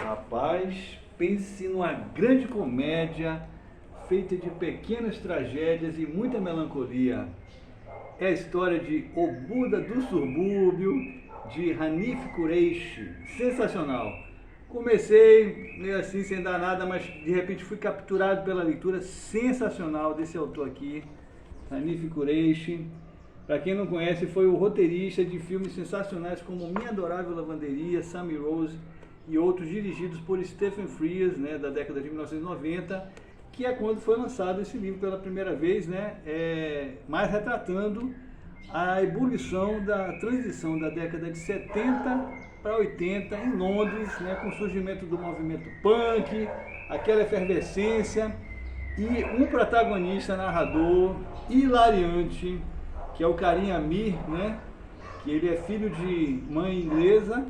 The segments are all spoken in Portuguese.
Rapaz, pense numa grande comédia feita de pequenas tragédias e muita melancolia. É a história de O Buda do Subúrbio, de Hanif Kureishi. Sensacional. Comecei meio assim, sem dar nada, mas de repente fui capturado pela leitura sensacional desse autor aqui, Hanif Kureishi. Para quem não conhece, foi o roteirista de filmes sensacionais como Minha Adorável Lavanderia, Sammy Rose e outros, dirigidos por Stephen Frears, né, da década de 1990, que é quando foi lançado esse livro pela primeira vez, né, mais retratando a ebulição da transição da década de 70 para 80 em Londres, né, com o surgimento do movimento punk, aquela efervescência, e um protagonista narrador hilariante, que é o Karim Amir, né, que ele é filho de mãe inglesa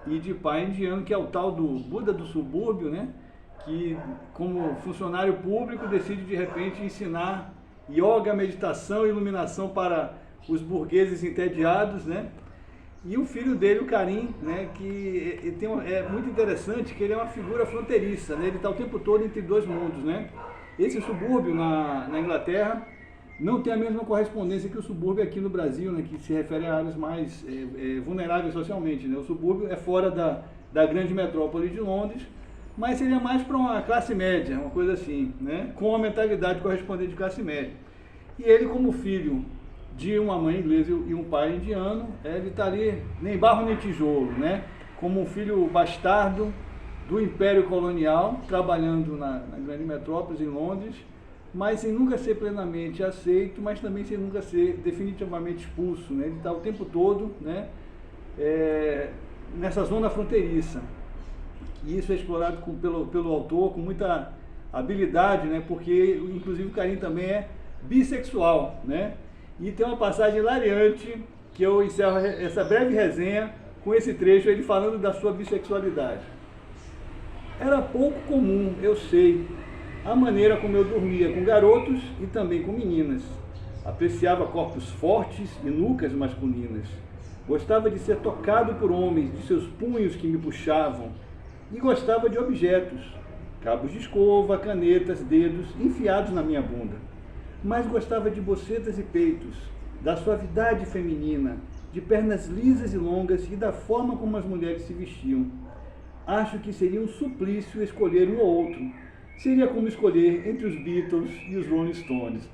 e de pai indiano, que é o tal do Buda do subúrbio, né, que como funcionário público decide de repente ensinar yoga, meditação e iluminação para os burgueses entediados, né? E o filho dele, o Karim, né, que é muito interessante, que ele é uma figura fronteiriça, né? Ele está o tempo todo entre dois mundos, né? Esse subúrbio na Inglaterra não tem a mesma correspondência que o subúrbio aqui no Brasil, né, que se refere a áreas mais vulneráveis socialmente, né? O subúrbio é fora da grande metrópole de Londres, mas seria mais para uma classe média, uma coisa assim, né? Com a mentalidade correspondente de classe média. E ele, como filho de uma mãe inglesa e um pai indiano, ele está ali nem barro nem tijolo, né? Como um filho bastardo do Império Colonial, trabalhando na grande metrópole em Londres, mas sem nunca ser plenamente aceito, mas também sem nunca ser definitivamente expulso, né? Ele está o tempo todo, né, nessa zona fronteiriça. E isso é explorado pelo autor com muita habilidade, né? Porque inclusive o Karim também é bissexual, né? E tem uma passagem hilariante que eu encerro essa breve resenha com esse trecho, ele falando da sua bissexualidade. Era pouco comum, eu sei, a maneira como eu dormia com garotos e também com meninas. Apreciava corpos fortes e nucas masculinas. Gostava de ser tocado por homens, de seus punhos que me puxavam. E gostava de objetos, cabos de escova, canetas, dedos enfiados na minha bunda. Mas gostava de bocetas e peitos, da suavidade feminina, de pernas lisas e longas e da forma como as mulheres se vestiam. Acho que seria um suplício escolher um ou outro. Seria como escolher entre os Beatles e os Rolling Stones.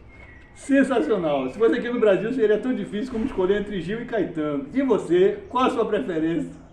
Sensacional! Se fosse aqui no Brasil, seria tão difícil como escolher entre Gil e Caetano. E você, qual a sua preferência?